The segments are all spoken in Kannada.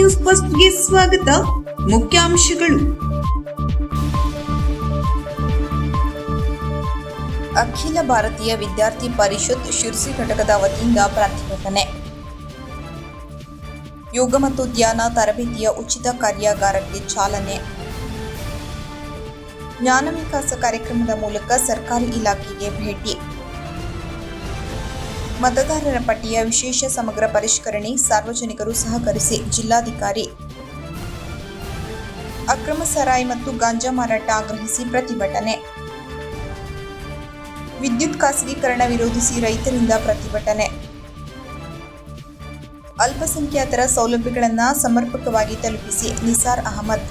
ನ್ಯೂಸ್ ಫಸ್ಟ್ಗೆ ಸ್ವಾಗತ. ಮುಖ್ಯಾಂಶಗಳು. ಅಖಿಲ ಭಾರತೀಯ ವಿದ್ಯಾರ್ಥಿ ಪರಿಷತ್ ಶಿರ್ಸಿ ಘಟಕದ ವತಿಯಿಂದ ಪ್ರತಿಭಟನೆ. ಯೋಗ ಮತ್ತು ಧ್ಯಾನ ತರಬೇತಿಯ ಉಚಿತ ಕಾರ್ಯಾಗಾರಕ್ಕೆ ಚಾಲನೆ. ಜ್ಞಾನ ವಿಕಾಸ ಕಾರ್ಯಕ್ರಮದ ಮೂಲಕ ಸರ್ಕಾರಿ ಇಲಾಖೆಗೆ ಭೇಟಿ. ಮತದಾರರ ಪಟ್ಟಿಯ ವಿಶೇಷ ಸಮಗ್ರ ಪರಿಷ್ಕರಣೆ, ಸಾರ್ವಜನಿಕರು ಸಹಕರಿಸಿ ಜಿಲ್ಲಾಧಿಕಾರಿ. ಅಕ್ರಮ ಸಾರಾಯಿ ಮತ್ತು ಗಾಂಜಾ ಮಾರಾಟ ಆಗ್ರಹಿಸಿ ಪ್ರತಿಭಟನೆ. ವಿದ್ಯುತ್ ಖಾಸಗೀಕರಣ ವಿರೋಧಿಸಿ ರೈತರಿಂದ ಪ್ರತಿಭಟನೆ. ಅಲ್ಪಸಂಖ್ಯಾತರ ಸೌಲಭ್ಯಗಳನ್ನು ಸಮರ್ಪಕವಾಗಿ ತಲುಪಿಸಿ ನಿಸಾರ್ ಅಹಮದ್.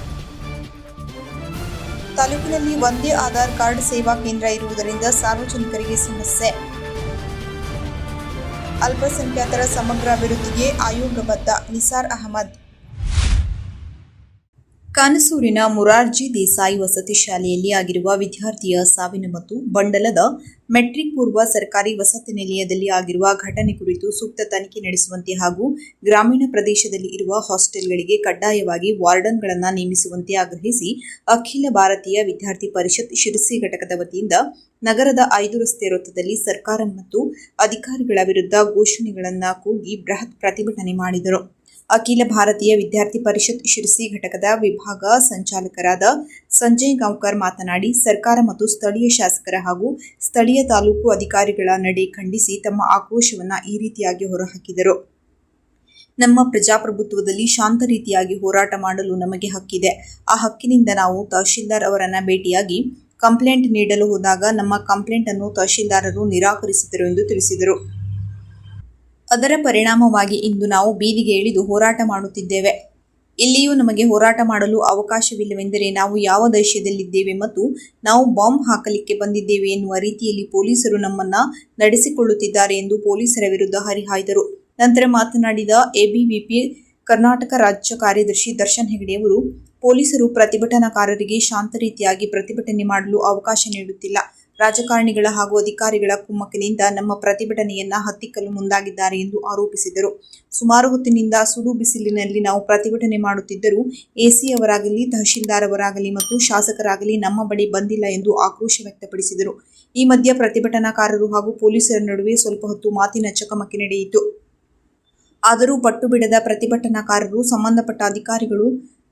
ತಾಲೂಕಿನಲ್ಲಿ ಒಂದೇ ಆಧಾರ್ ಕಾರ್ಡ್ ಸೇವಾ ಕೇಂದ್ರ ಇರುವುದರಿಂದ ಸಾರ್ವಜನಿಕರಿಗೆ ಸಮಸ್ಯೆ. ಅಲ್ಪಸಂಖ್ಯಾತರ ಸಮಗ್ರ ಅಭಿವೃದ್ಧಿಗೆ ಆಯೋಗಬದ್ಧ ನಿಸಾರ್ ಅಹಮದ್. ಕಾನಸೂರಿನ ಮುರಾರ್ಜಿ ದೇಸಾಯಿ ವಸತಿ ಶಾಲೆಯಲ್ಲಿ ಆಗಿರುವ ವಿದ್ಯಾರ್ಥಿಯ ಸಾವಿನ ಮತ್ತು ಬಂಡಲದ ಮೆಟ್ರಿಕ್ ಪೂರ್ವ ಸರ್ಕಾರಿ ವಸತಿ ನಿಲಯದಲ್ಲಿ ಆಗಿರುವ ಘಟನೆ ಕುರಿತು ಸೂಕ್ತ ತನಿಖೆ ನಡೆಸುವಂತೆ ಹಾಗೂ ಗ್ರಾಮೀಣ ಪ್ರದೇಶದಲ್ಲಿ ಇರುವ ಹಾಸ್ಟೆಲ್ಗಳಿಗೆ ಕಡ್ಡಾಯವಾಗಿ ವಾರ್ಡನ್ಗಳನ್ನು ನೇಮಿಸುವಂತೆ ಆಗ್ರಹಿಸಿ ಅಖಿಲ ಭಾರತೀಯ ವಿದ್ಯಾರ್ಥಿ ಪರಿಷತ್ ಶಿರಸಿ ಘಟಕದ ವತಿಯಿಂದ ನಗರದ 5 ರಸ್ತೆ ವೃತ್ತದಲ್ಲಿ ಸರ್ಕಾರ ಮತ್ತು ಅಧಿಕಾರಿಗಳ ವಿರುದ್ಧ ಘೋಷಣೆಗಳನ್ನು ಕೂಗಿ ಬೃಹತ್ ಪ್ರತಿಭಟನೆ ಮಾಡಿದರು. ಅಖಿಲ ಭಾರತೀಯ ವಿದ್ಯಾರ್ಥಿ ಪರಿಷತ್ ಶಿರಸಿ ಘಟಕದ ವಿಭಾಗ ಸಂಚಾಲಕರಾದ ಸಂಜಯ್ ಗಾಂವ್ಕರ್ ಮಾತನಾಡಿ, ಸರ್ಕಾರ ಮತ್ತು ಸ್ಥಳೀಯ ಶಾಸಕರ ಹಾಗೂ ಸ್ಥಳೀಯ ತಾಲೂಕು ಅಧಿಕಾರಿಗಳ ನಡೆ ಖಂಡಿಸಿ ತಮ್ಮ ಆಕ್ರೋಶವನ್ನು ಈ ರೀತಿಯಾಗಿ ಹೊರಹಾಕಿದರು. ನಮ್ಮ ಪ್ರಜಾಪ್ರಭುತ್ವದಲ್ಲಿ ಶಾಂತ ರೀತಿಯಾಗಿ ಹೋರಾಟ ಮಾಡಲು ನಮಗೆ ಹಕ್ಕಿದೆ. ಆ ಹಕ್ಕಿನಿಂದ ನಾವು ತಹಶೀಲ್ದಾರ್ ಅವರನ್ನ ಭೇಟಿಯಾಗಿ ಕಂಪ್ಲೇಂಟ್ ನೀಡಲು ಹೋದಾಗ ನಮ್ಮ ಕಂಪ್ಲೇಂಟ್ ಅನ್ನು ತಹಶೀಲ್ದಾರರು ನಿರಾಕರಿಸಿದರು ಎಂದು ತಿಳಿಸಿದರು. ಅದರ ಪರಿಣಾಮವಾಗಿ ಇಂದು ನಾವು ಬೀದಿಗೆ ಇಳಿದು ಹೋರಾಟ ಮಾಡುತ್ತಿದ್ದೇವೆ. ಇಲ್ಲಿಯೂ ನಮಗೆ ಹೋರಾಟ ಮಾಡಲು ಅವಕಾಶವಿಲ್ಲವೆಂದರೆ ನಾವು ಯಾವ ದೇಶದಲ್ಲಿದ್ದೇವೆ ಮತ್ತು ನಾವು ಬಾಂಬ್ ಹಾಕಲಿಕ್ಕೆ ಬಂದಿದ್ದೇವೆ ಎನ್ನುವ ರೀತಿಯಲ್ಲಿ ಪೊಲೀಸರು ನಮ್ಮನ್ನ ನಡೆಸಿಕೊಳ್ಳುತ್ತಿದ್ದಾರೆ ಎಂದು ಪೊಲೀಸರ ವಿರುದ್ಧ ಹರಿಹಾಯ್ದರು. ನಂತರ ಮಾತನಾಡಿದ ಎಬಿವಿಪಿ ಕರ್ನಾಟಕ ರಾಜ್ಯ ಕಾರ್ಯದರ್ಶಿ ದರ್ಶನ್ ಹೆಗಡೆಯವರು, ಪೊಲೀಸರು ಪ್ರತಿಭಟನಾಕಾರರಿಗೆ ಶಾಂತ ರೀತಿಯಾಗಿ ಪ್ರತಿಭಟನೆ ಮಾಡಲು ಅವಕಾಶ ನೀಡುತ್ತಿಲ್ಲ. ರಾಜಕಾರಣಿಗಳ ಹಾಗೂ ಅಧಿಕಾರಿಗಳ ಕುಮ್ಮಕ್ಕಿನಿಂದ ನಮ್ಮ ಪ್ರತಿಭಟನೆಯನ್ನ ಹತ್ತಿಕ್ಕಲು ಮುಂದಾಗಿದ್ದಾರೆ ಎಂದು ಆರೋಪಿಸಿದರು. ಸುಮಾರು ಹೊತ್ತಿನಿಂದ ಸುಡು ಬಿಸಿಲಿನಲ್ಲಿ ನಾವು ಪ್ರತಿಭಟನೆ ಮಾಡುತ್ತಿದ್ದರೂ ಎಸಿ ಅವರಾಗಲಿ, ತಹಶೀಲ್ದಾರ್ ಅವರಾಗಲಿ ಮತ್ತು ಶಾಸಕರಾಗಲಿ ನಮ್ಮ ಬಳಿ ಬಂದಿಲ್ಲ ಎಂದು ಆಕ್ರೋಶ ವ್ಯಕ್ತಪಡಿಸಿದರು. ಈ ಮಧ್ಯೆ ಪ್ರತಿಭಟನಾಕಾರರು ಹಾಗೂ ಪೊಲೀಸರ ನಡುವೆ ಸ್ವಲ್ಪ ಹೊತ್ತು ಮಾತಿನ ಚಕಮಕಿ ನಡೆಯಿತು. ಆದರೂ ಪಟ್ಟು ಬಿಡದ ಪ್ರತಿಭಟನಾಕಾರರು ಸಂಬಂಧಪಟ್ಟ ಅಧಿಕಾರಿಗಳು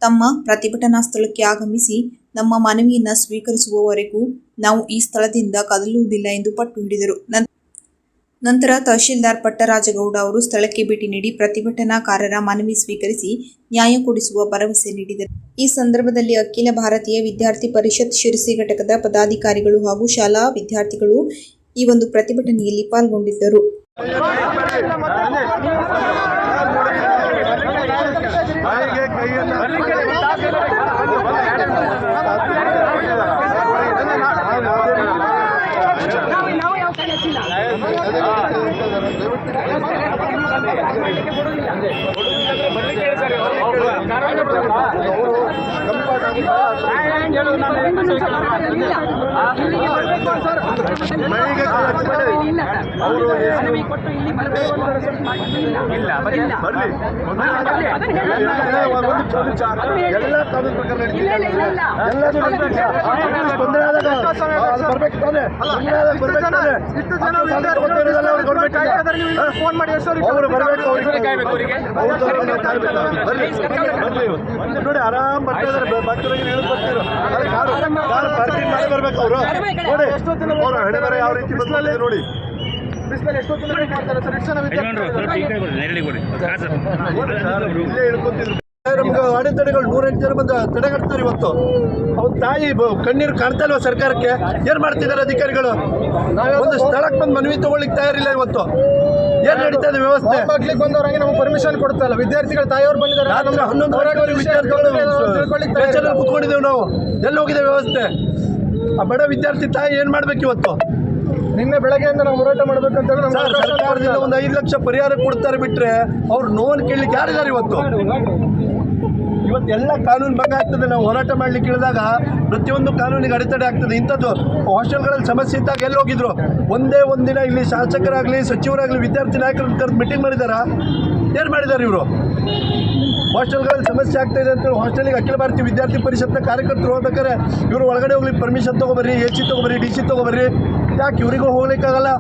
ತಮ್ಮ ಪ್ರತಿಭಟನಾ ಸ್ಥಳಕ್ಕೆ ಆಗಮಿಸಿ ನಮ್ಮ ಮನವಿಯನ್ನ ಸ್ವೀಕರಿಸುವವರೆಗೂ ನಾವು ಈ ಸ್ಥಳದಿಂದ ಕದಲುವುದಿಲ್ಲ ಎಂದು ಪಟ್ಟು ಹಿಡಿದರು. ನಂತರ ತಹಶೀಲ್ದಾರ್ ಪಟ್ಟರಾಜಗೌಡ ಅವರು ಸ್ಥಳಕ್ಕೆ ಭೇಟಿ ನೀಡಿ ಪ್ರತಿಭಟನಾಕಾರರ ಮನವಿ ಸ್ವೀಕರಿಸಿ ನ್ಯಾಯ ಕೊಡಿಸುವ ಭರವಸೆ ನೀಡಿದರು. ಈ ಸಂದರ್ಭದಲ್ಲಿ ಅಖಿಲ ಭಾರತೀಯ ವಿದ್ಯಾರ್ಥಿ ಪರಿಷತ್ ಶಿರಸಿ ಘಟಕದ ಪದಾಧಿಕಾರಿಗಳು ಹಾಗೂ ಶಾಲಾ ವಿದ್ಯಾರ್ಥಿಗಳು ಈ ಒಂದು ಪ್ರತಿಭಟನೆಯಲ್ಲಿ ಪಾಲ್ಗೊಂಡಿದ್ದರು. ನೋಡಿ ಆರಾಮ್ ಬರ್ತಾ ಪಾರ್ಕಿಂಗ್ ಮಾಡಿ ಬರ್ಬೇಕು. ಅವರು ನೋಡಿ ಅವ್ರ ಹಣೆ ಬರ ಯಾವ ರೀತಿ ಬಿಸಿಲಲ್ಲಿ ನೋಡಿ, ಬಿಸಿಲಲ್ಲಿ ಎಷ್ಟೊತ್ತಿನ ಮಾಡ್ತಾರೆ ಸರ್. ಇಲ್ಲೇ ಹೇಳ್ಕೊಂತಿದ್ರು ನಮ್ಗೆ ಅಡೆತಡೆಗಳು 108 ಜನ ಬಂದು ತಡೆಗಟ್ತಾರೆ. ಇವತ್ತು ಅವ್ನ ತಾಯಿ ಕಣ್ಣೀರು ಕಾಣ್ತಾ ಇಲ್ವ ಸರ್ಕಾರಕ್ಕೆ? ಏನ್ ಮಾಡ್ತಿದ್ದಾರೆ ಅಧಿಕಾರಿಗಳು? ಒಂದು ಸ್ಥಳಕ್ಕೆ ಬಂದು ಮನವಿ ತಗೊಳ್ಳಿಕ್ಕೆ ತಯಾರಿಲ್ಲ. ಇವತ್ತು ಏನ್ ನಡೀತಾ ಇದೆ ವ್ಯವಸ್ಥೆ? ಮಕ್ಳಿಗೆ ಬಂದವರಾಗಿ ನಮ್ಗೆ ಪರ್ಮಿಷನ್ ಕೊಡ್ತಲ್ಲ. ವಿದ್ಯಾರ್ಥಿಗಳ ತಾಯಿಯವರು ಬಂದಿದ್ದಾರೆ. 11 ವಿದ್ಯಾರ್ಥಿಗಳು ಕುತ್ಕೊಂಡಿದ್ದೇವೆ ನಾವು. ಎಲ್ಲಿ ಹೋಗಿದೆ ವ್ಯವಸ್ಥೆ? ಆ ಬಡ ವಿದ್ಯಾರ್ಥಿ ತಾಯಿ ಏನ್ ಮಾಡ್ಬೇಕು ಇವತ್ತು? ನಿನ್ನೆ ಬೆಳಗ್ಗೆಯಿಂದ ನಾವು ಹೋರಾಟ ಮಾಡ್ಬೇಕಂತ ಸರ್ಕಾರದಿಂದ ಒಂದು 5 ಲಕ್ಷ ಪರಿಹಾರ ಕೊಡ್ತಾರೆ ಬಿಟ್ರೆ ಅವ್ರು ನೋವನ್ನು ಕೇಳಲಿಕ್ಕೆ ಯಾರಿದ್ದಾರೆ ಇವತ್ತು? ಇವತ್ತೆಲ್ಲ ಕಾನೂನು ಭಂಗ ಆಗ್ತದೆ. ನಾವು ಹೋರಾಟ ಮಾಡ್ಲಿಕ್ಕೆ ಇಳಿದಾಗ ಪ್ರತಿಯೊಂದು ಕಾನೂನಿಗೆ ಅಡೆತಡೆ ಆಗ್ತದೆ. ಇಂಥದ್ದು ಹಾಸ್ಟೆಲ್ಗಳಲ್ಲಿ ಸಮಸ್ಯೆ ಇದ್ದಾಗ ಎಲ್ಲಿ ಹೋಗಿದ್ರು? ಒಂದೇ ಒಂದಿನ ಇಲ್ಲಿ ಶಾಸಕರಾಗಲಿ ಸಚಿವರಾಗಲಿ ವಿದ್ಯಾರ್ಥಿ ನಾಯಕರನ್ನು ಕರೆದು ಮೀಟಿಂಗ್ ಮಾಡಿದಾರ? ಏನು ಮಾಡಿದ್ದಾರೆ ಇವರು? ಹಾಸ್ಟೆಲ್ಗಳಲ್ಲಿ ಸಮಸ್ಯೆ ಆಗ್ತಾ ಇದೆ ಅಂತೇಳಿ ಹಾಸ್ಟೆಲಿಗೆ ಅಖಿಲ ಭಾರತೀಯ ವಿದ್ಯಾರ್ಥಿ ಪರಿಷತ್ನ ಕಾರ್ಯಕರ್ತರು ಹೋಗ್ಬೇಕಾದ್ರೆ ಇವರು ಒಳಗಡೆ ಹೋಗ್ಲಿ ಪರ್ಮಿಷನ್ ತೊಗೊಬರ್ರಿ, AC ತೊಗೊಬರ್ರಿ, DC ತೊಗೊಬರ್ರಿ. ಯಾಕೆ ಇವರಿಗೂ ಹೋಗ್ಲಿಕ್ಕಾಗಲ್ಲ?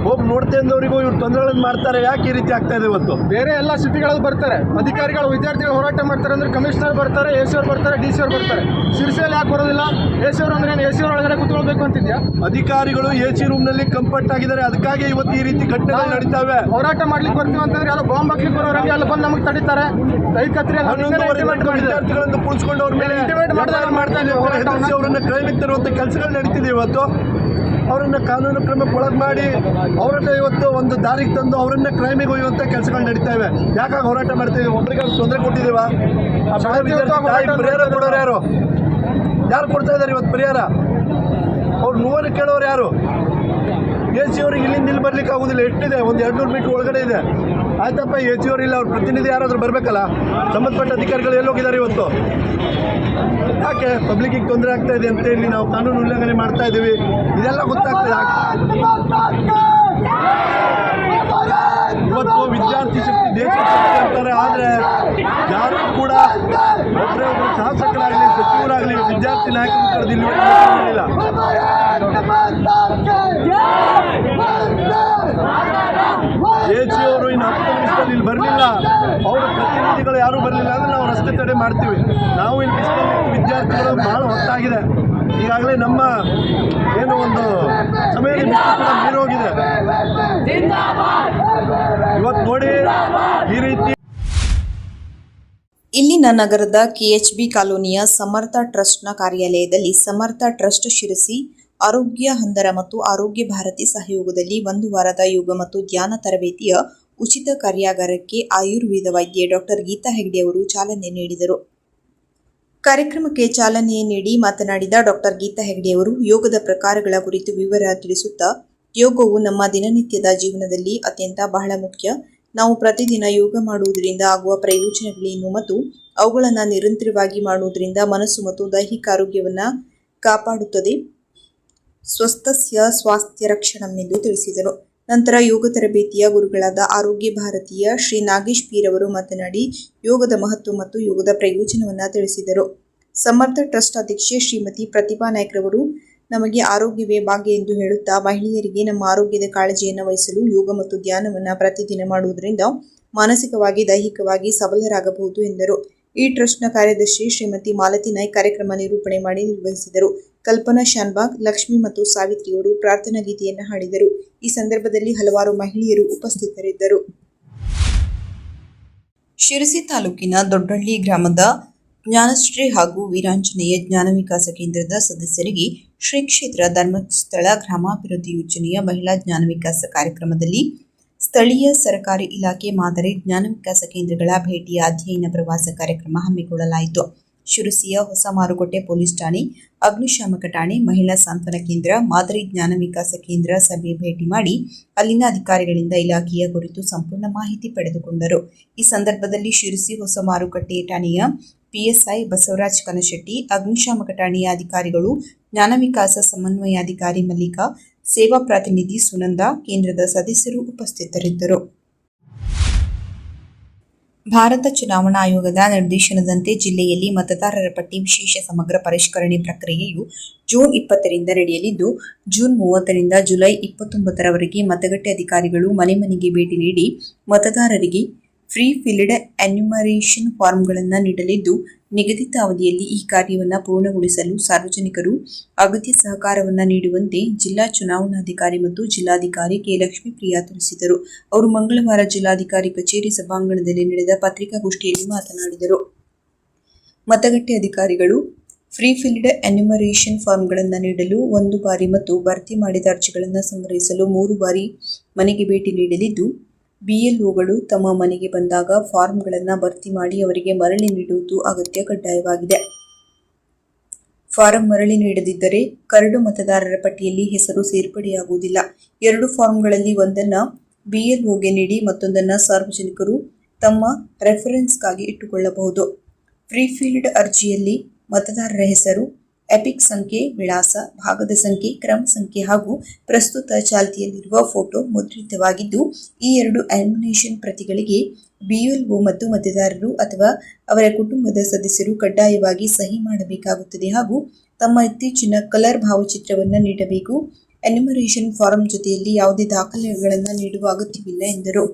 ಹೋಗಿ ನೋಡ್ತಾ ಇದ್ದವರಿಗೂ ಇವ್ರು ತೊಂದರೆಗಳನ್ನು ಮಾಡ್ತಾರೆ. ಯಾಕೆ ಈ ರೀತಿ ಆಗ್ತಾ ಇದೆ ಇವತ್ತು? ಬೇರೆ ಎಲ್ಲ ಸಿಟಿಗಳಲ್ಲಿ ಬರ್ತಾರೆ ಅಧಿಕಾರಿಗಳು, ವಿದ್ಯಾರ್ಥಿಗಳು ಹೋರಾಟ ಮಾಡ್ತಾರೆ ಅಂದ್ರೆ ಕಮಿಷನರ್ ಬರ್ತಾರೆ, AC ಅವ್ರು ಬರ್ತಾರೆ, DC ಅವ್ರು ಬರ್ತಾರೆ. ಶಿರ್ಸಿಯಲ್ಲಿ ಯಾಕೆ ಬರೋದಿಲ್ಲ? AC ಅವ್ರು ಅಂದ್ರೆ AC ಅವ್ರ ಒಳಗಡೆ ಕೂತ್ಕೊಳ್ಬೇಕು ಅಂತಿದ್ಯಾ? ಅಧಿಕಾರಿಗಳು AC ರೂಮ್ನಲ್ಲಿ ಕಂಫರ್ಟ್ ಆಗಿದ್ದಾರೆ, ಅದಕ್ಕಾಗಿ ಇವತ್ತು ಈ ರೀತಿ ಘಟನೆಗಳು ನಡೀತಾವೆ. ಹೋರಾಟ ಮಾಡ್ಲಿಕ್ಕೆ ಬರ್ತೀವಿ ಅಂತಂದ್ರೆ ಎಲ್ಲ ಬಾಂಬ್ ಹಾಕ್ಲಿಕ್ಕೆ ಬರೋರಂಗೆ ಎಲ್ಲ ಬಂದು ನಮಗೆ ತಡೀತಾರೆ. ಕೈ ವಿದ್ಯಾರ್ಥಿಗಳನ್ನು ಕುಳಿಸ್ಕೊಂಡು ಅವ್ರ ಮೇಲೆ ಮಾಡ್ತಾ ಇದ್ದೀವಿ. ಅವರನ್ನ ಕ್ರೈಮಿಗೆ ತರುವಂಥ ಕೆಲಸಗಳು ನಡೀತಿದೆ ಇವತ್ತು. ಅವರನ್ನು ಕಾನೂನು ಕ್ರಮಕ್ಕೆ ಒಳಗೆ ಮಾಡಿ ಅವರನ್ನ ಇವತ್ತು ಒಂದು ದಾರಿಗೆ ತಂದು ಅವರನ್ನ ಕ್ರೈಮಿಗೆ ಒಯ್ಯುವಂಥ ಕೆಲಸಗಳು ನಡೀತಾ ಇವೆ. ಯಾಕಾಗಿ ಹೋರಾಟ ಮಾಡ್ತೀವಿ? ಒಬ್ಬರಿಗೆ ತೊಂದರೆ ಕೊಟ್ಟಿದ್ದೀವ? ಪರಿಹಾರ ಕೊಡೋರು ಯಾರು? ಯಾರು ಕೊಡ್ತಾ ಇದ್ದಾರೆ ಇವತ್ತು ಪರಿಹಾರ? ಅವ್ರು ನೋವನ್ನು ಕೇಳೋರು ಯಾರು? AC ಅವ್ರಿಗೆ ಇಲ್ಲಿಂದ ಇಲ್ಲಿ ಬರ್ಲಿಕ್ಕೆ ಆಗೋದಿಲ್ಲ. ಎಷ್ಟಿದೆ? ಒಂದು 200 ಮೀಟ್ರ್ ಒಳಗಡೆ ಇದೆ. ಆಯ್ತಪ್ಪ, AC ಅವ್ರು ಇಲ್ಲ, ಅವ್ರ ಪ್ರತಿನಿಧಿ ಯಾರಾದರೂ ಬರಬೇಕಲ್ಲ. ಸಂಬಂಧಪಟ್ಟ ಅಧಿಕಾರಿಗಳು ಎಲ್ಲೋಗಿದ್ದಾರೆ ಇವತ್ತು? ಯಾಕೆ ಪಬ್ಲಿಕ್ಕಿಗೆ ತೊಂದರೆ ಆಗ್ತಾ ಇದೆ ಅಂತ ಹೇಳಿ ನಾವು ಕಾನೂನು ಉಲ್ಲಂಘನೆ ಮಾಡ್ತಾ ಇದ್ದೀವಿ, ಇದೆಲ್ಲ ಗೊತ್ತಾಗ್ತದೆ. ಇವತ್ತು ವಿದ್ಯಾರ್ಥಿ ಶಕ್ತಿ ದೇಶ ಶಕ್ತಿ ಅಂತಾರೆ, ಆದರೆ ಯಾರು ಕೂಡ ಒಬ್ಬರೇ ಒಬ್ಬರು ಶಾಸಕರಾಗಲಿ ಸಚಿವರಾಗಲಿ ವಿದ್ಯಾರ್ಥಿ ನಾಯಕರು ಕರೆದಿಲ್ಲ. AC ಅವರು ಇನ್ನು 10 ನಿಮಿಷದಲ್ಲಿ ಇಲ್ಲಿ ಬರಲಿಲ್ಲ, ಅವರ ಪ್ರತಿನಿಧಿಗಳು ಯಾರೂ ಬರಲಿಲ್ಲ ಅಂದರೆ ನಾವು ರಸ್ತೆ ತಡೆ ಮಾಡ್ತೀವಿ. ನಾವು ಇಲ್ಲಿ ಬಿಸಿಲಲ್ಲಿ ವಿದ್ಯಾರ್ಥಿಗಳು ಭಾಳ ಹೊತ್ತಾಗಿದೆ. ಈಗಾಗಲೇ ನಮ್ಮ ಏನು ಒಂದು ಸಮಯದ ಕೂಡ ಮೀರೋಗಿದೆ. ಇವತ್ತು ನೋಡಿ ಈ ರೀತಿ ಇಲ್ಲಿನ ನಗರದ KHB ಕಾಲೋನಿಯ ಸಮರ್ಥ ಟ್ರಸ್ಟ್ನ ಕಾರ್ಯಾಲಯದಲ್ಲಿ ಸಮರ್ಥ ಟ್ರಸ್ಟ್ ಶಿರಸಿ ಆರೋಗ್ಯ ಹಂದರ ಮತ್ತು ಆರೋಗ್ಯ ಭಾರತಿ ಸಹಯೋಗದಲ್ಲಿ 1 ವಾರದ ಯೋಗ ಮತ್ತು ಧ್ಯಾನ ತರಬೇತಿಯ ಉಚಿತ ಕಾರ್ಯಾಗಾರಕ್ಕೆ ಆಯುರ್ವೇದ ವೈದ್ಯೆ ಡಾಕ್ಟರ್ ಗೀತಾ ಹೆಗ್ಡೆ ಅವರು ಚಾಲನೆ ನೀಡಿದರು. ಕಾರ್ಯಕ್ರಮಕ್ಕೆ ಚಾಲನೆ ನೀಡಿ ಮಾತನಾಡಿದ ಡಾಕ್ಟರ್ ಗೀತಾ ಹೆಗ್ಡೆ ಅವರು ಯೋಗದ ಪ್ರಕಾರಗಳ ಕುರಿತು ವಿವರ ತಿಳಿಸುತ್ತಾ, ಯೋಗವು ನಮ್ಮ ದಿನನಿತ್ಯದ ಜೀವನದಲ್ಲಿ ಅತ್ಯಂತ ಬಹಳ ಮುಖ್ಯ. ನಾವು ಪ್ರತಿದಿನ ಯೋಗ ಮಾಡುವುದರಿಂದ ಆಗುವ ಪ್ರಯೋಜನಗಳೇನು ಮತ್ತು ಅವುಗಳನ್ನು ನಿರಂತರವಾಗಿ ಮಾಡುವುದರಿಂದ ಮನಸ್ಸು ಮತ್ತು ದೈಹಿಕ ಆರೋಗ್ಯವನ್ನು ಕಾಪಾಡುತ್ತದೆ. ಸ್ವಸ್ಥಸ್ಯ ಸ್ವಾಸ್ಥ್ಯ ರಕ್ಷಣಂ ಎಂದು ತಿಳಿಸಿದರು. ನಂತರ ಯೋಗ ತರಬೇತಿಯ ಗುರುಗಳಾದ ಆರೋಗ್ಯ ಭಾರತೀಯ ಶ್ರೀ ನಾಗೇಶ್ ಪೀರ್ ಅವರು ಮಾತನಾಡಿ ಯೋಗದ ಮಹತ್ವ ಮತ್ತು ಯೋಗದ ಪ್ರಯೋಜನವನ್ನು ತಿಳಿಸಿದರು. ಸಮರ್ಥ ಟ್ರಸ್ಟ್ ಅಧ್ಯಕ್ಷೆ ಶ್ರೀಮತಿ ಪ್ರತಿಭಾ ನಾಯ್ಕರವರು ನಮಗೆ ಆರೋಗ್ಯವೇ ಭಾಗ್ಯ ಎಂದು ಹೇಳುತ್ತಾ ಮಹಿಳೆಯರಿಗೆ ನಮ್ಮ ಆರೋಗ್ಯದ ಕಾಳಜಿಯನ್ನು ವಹಿಸಲು ಯೋಗ ಮತ್ತು ಧ್ಯಾನವನ್ನು ಪ್ರತಿದಿನ ಮಾಡುವುದರಿಂದ ಮಾನಸಿಕವಾಗಿ ದೈಹಿಕವಾಗಿ ಸಬಲರಾಗಬಹುದು ಎಂದರು. ಈ ಟ್ರಸ್ಟ್ನ ಕಾರ್ಯದರ್ಶಿ ಶ್ರೀಮತಿ ಮಾಲತಿ ನಾಯ್ಕ್ ಕಾರ್ಯಕ್ರಮ ನಿರೂಪಣೆ ಮಾಡಿ ನಿರ್ವಹಿಸಿದರು. ಕಲ್ಪನಾ ಶಾನ್ಬಾಗ್, ಲಕ್ಷ್ಮಿ ಮತ್ತು ಸಾವಿತ್ರಿಯವರು ಪ್ರಾರ್ಥನಾ ಗೀತೆಯನ್ನು ಹಾಡಿದರು. ಈ ಸಂದರ್ಭದಲ್ಲಿ ಹಲವಾರು ಮಹಿಳೆಯರು ಉಪಸ್ಥಿತರಿದ್ದರು. ಶಿರಸಿ ತಾಲೂಕಿನ ದೊಡ್ಡಹಳ್ಳಿ ಗ್ರಾಮದ ಜ್ಞಾನಶ್ರೀ ಹಾಗೂ ವೀರಾಂಜನೇಯ ಜ್ಞಾನ ವಿಕಾಸ ಕೇಂದ್ರದ ಸದಸ್ಯರಿಗೆ ಶ್ರೀ ಕ್ಷೇತ್ರ ಧರ್ಮಸ್ಥಳ ಗ್ರಾಮಾಭಿವೃದ್ಧಿ ಯೋಜನೆಯ ಮಹಿಳಾ ಜ್ಞಾನ ವಿಕಾಸ ಕಾರ್ಯಕ್ರಮದಲ್ಲಿ ಸ್ಥಳೀಯ ಸರ್ಕಾರಿ ಇಲಾಖೆ ಮಾದರಿ ಜ್ಞಾನ ವಿಕಾಸ ಕೇಂದ್ರಗಳ ಭೇಟಿಯ ಅಧ್ಯಯನ ಪ್ರವಾಸ ಕಾರ್ಯಕ್ರಮ ಹಮ್ಮಿಕೊಳ್ಳಲಾಯಿತು. ಶಿರಸಿಯ ಹೊಸ ಮಾರುಕಟ್ಟೆ ಪೊಲೀಸ್ ಠಾಣೆ, ಅಗ್ನಿಶಾಮಕ ಠಾಣೆ, ಮಹಿಳಾ ಸಾಂತ್ವನ ಕೇಂದ್ರ, ಮಾದರಿ ಜ್ಞಾನ ವಿಕಾಸ ಕೇಂದ್ರ ಸಭೆ ಭೇಟಿ ಮಾಡಿ ಅಲ್ಲಿನ ಅಧಿಕಾರಿಗಳಿಂದ ಇಲಾಖೆಯ ಕುರಿತು ಸಂಪೂರ್ಣ ಮಾಹಿತಿ ಪಡೆದುಕೊಂಡರು. ಈ ಸಂದರ್ಭದಲ್ಲಿ ಶಿರಸಿ ಹೊಸ ಮಾರುಕಟ್ಟೆ ಠಾಣೆಯ PSI ಬಸವರಾಜ್ ಕನಶೆಟ್ಟಿ, ಅಗ್ನಿಶಾಮಕ ಠಾಣೆಯ ಅಧಿಕಾರಿಗಳು, ಜ್ಞಾನ ವಿಕಾಸ ಸಮನ್ವಯಾಧಿಕಾರಿ ಮಲ್ಲಿಕಾ, ಸೇವಾ ಪ್ರತಿನಿಧಿ ಸುನಂದ, ಕೇಂದ್ರದ ಸದಸ್ಯರು ಉಪಸ್ಥಿತರಿದ್ದರು. ಭಾರತ ಚುನಾವಣಾ ಆಯೋಗದ ನಿರ್ದೇಶನದಂತೆ ಜಿಲ್ಲೆಯಲ್ಲಿ ಮತದಾರರ ಪಟ್ಟಿ ವಿಶೇಷ ಸಮಗ್ರ ಪರಿಷ್ಕರಣೆ ಪ್ರಕ್ರಿಯೆಯು ಜೂನ್ 20ರಿಂದ ನಡೆಯಲಿದ್ದು, ಜೂನ್ 30ರಿಂದ ಜುಲೈ 29ರವರೆಗೆ ಮತಗಟ್ಟೆ ಅಧಿಕಾರಿಗಳು ಮನೆ ಮನೆಗೆ ಭೇಟಿ ನೀಡಿ ಮತದಾರರಿಗೆ ಫ್ರೀ ಫಿಲ್ಡ್ ಎನ್ಯುಮರೇಷನ್ ಫಾರ್ಮ್ಗಳನ್ನು ನೀಡಲಿದ್ದು, ನಿಗದಿತ ಅವಧಿಯಲ್ಲಿ ಈ ಕಾರ್ಯವನ್ನು ಪೂರ್ಣಗೊಳಿಸಲು ಸಾರ್ವಜನಿಕರು ಅಗತ್ಯ ಸಹಕಾರವನ್ನು ನೀಡುವಂತೆ ಜಿಲ್ಲಾ ಚುನಾವಣಾಧಿಕಾರಿ ಮತ್ತು ಜಿಲ್ಲಾಧಿಕಾರಿ ಕೆ. ಲಕ್ಷ್ಮೀಪ್ರಿಯಾ ತಿಳಿಸಿದರು. ಅವರು ಮಂಗಳವಾರ ಜಿಲ್ಲಾಧಿಕಾರಿ ಕಚೇರಿ ಸಭಾಂಗಣದಲ್ಲಿ ನಡೆದ ಪತ್ರಿಕಾಗೋಷ್ಠಿಯಲ್ಲಿ ಮಾತನಾಡಿದರು. ಮತಗಟ್ಟೆ ಅಧಿಕಾರಿಗಳು ಫ್ರೀ ಫಿಲ್ಡ್ ಎನ್ಯುಮರೇಷನ್ ಫಾರ್ಮ್ಗಳನ್ನು ನೀಡಲು 1 ಬಾರಿ ಮತ್ತು ಭರ್ತಿ ಮಾಡಿದ ಅರ್ಜಿಗಳನ್ನು ಸಂಗ್ರಹಿಸಲು 3 ಬಾರಿ ಮನೆಗೆ ಭೇಟಿ ನೀಡಲಿದ್ದು, BLOಗಳು ತಮ್ಮ ಮನೆಗೆ ಬಂದಾಗ ಫಾರ್ಮ್ಗಳನ್ನು ಭರ್ತಿ ಮಾಡಿ ಅವರಿಗೆ ಮರಳಿ ನೀಡುವುದು ಅಗತ್ಯ ಕಡ್ಡಾಯವಾಗಿದೆ. ಫಾರಂ ಮರಳಿ ನೀಡದಿದ್ದರೆ ಕರಡು ಮತದಾರರ ಪಟ್ಟಿಯಲ್ಲಿ ಹೆಸರು ಸೇರ್ಪಡೆಯಾಗುವುದಿಲ್ಲ. 2 ಫಾರ್ಮ್ಗಳಲ್ಲಿ ಒಂದನ್ನು BLOಗೆ ನೀಡಿ ಮತ್ತೊಂದನ್ನು ಸಾರ್ವಜನಿಕರು ತಮ್ಮ ರೆಫರೆನ್ಸ್ಗಾಗಿ ಇಟ್ಟುಕೊಳ್ಳಬಹುದು. ಫ್ರೀ ಫೀಲ್ಡ್ ಅರ್ಜಿಯಲ್ಲಿ ಮತದಾರರ ಹೆಸರು, ಎಪಿಕ್ ಸಂಖ್ಯೆ, ವಿಳಾಸ, ಭಾಗದ ಸಂಖ್ಯೆ, ಕ್ರಮ ಸಂಖ್ಯೆ ಹಾಗೂ ಪ್ರಸ್ತುತ ಚಾಲ್ತಿಯಲ್ಲಿರುವ ಫೋಟೋ ಮುದ್ರಿತವಾಗಿದ್ದು, ಈ 2 ಲ್ಯಾಮಿನೇಷನ್ ಪ್ರತಿಗಳಿಗೆ ಬಿಎಲ್ಒ ಮತ್ತು ಮತದಾರರು ಅಥವಾ ಅವರ ಕುಟುಂಬದ ಸದಸ್ಯರು ಕಡ್ಡಾಯವಾಗಿ ಸಹಿ ಮಾಡಬೇಕಾಗುತ್ತದೆ ಹಾಗೂ ತಮ್ಮ ಇತ್ತೀಚಿನ ಕಲರ್ ಭಾವಚಿತ್ರವನ್ನು ನೀಡಬೇಕು. ಎನ್ಯುಮರೇಷನ್ ಫಾರಂ ಜೊತೆಯಲ್ಲಿ ಯಾವುದೇ ದಾಖಲೆಗಳನ್ನು ನೀಡುವ ಅಗತ್ಯವಿಲ್ಲ ಎಂದರು.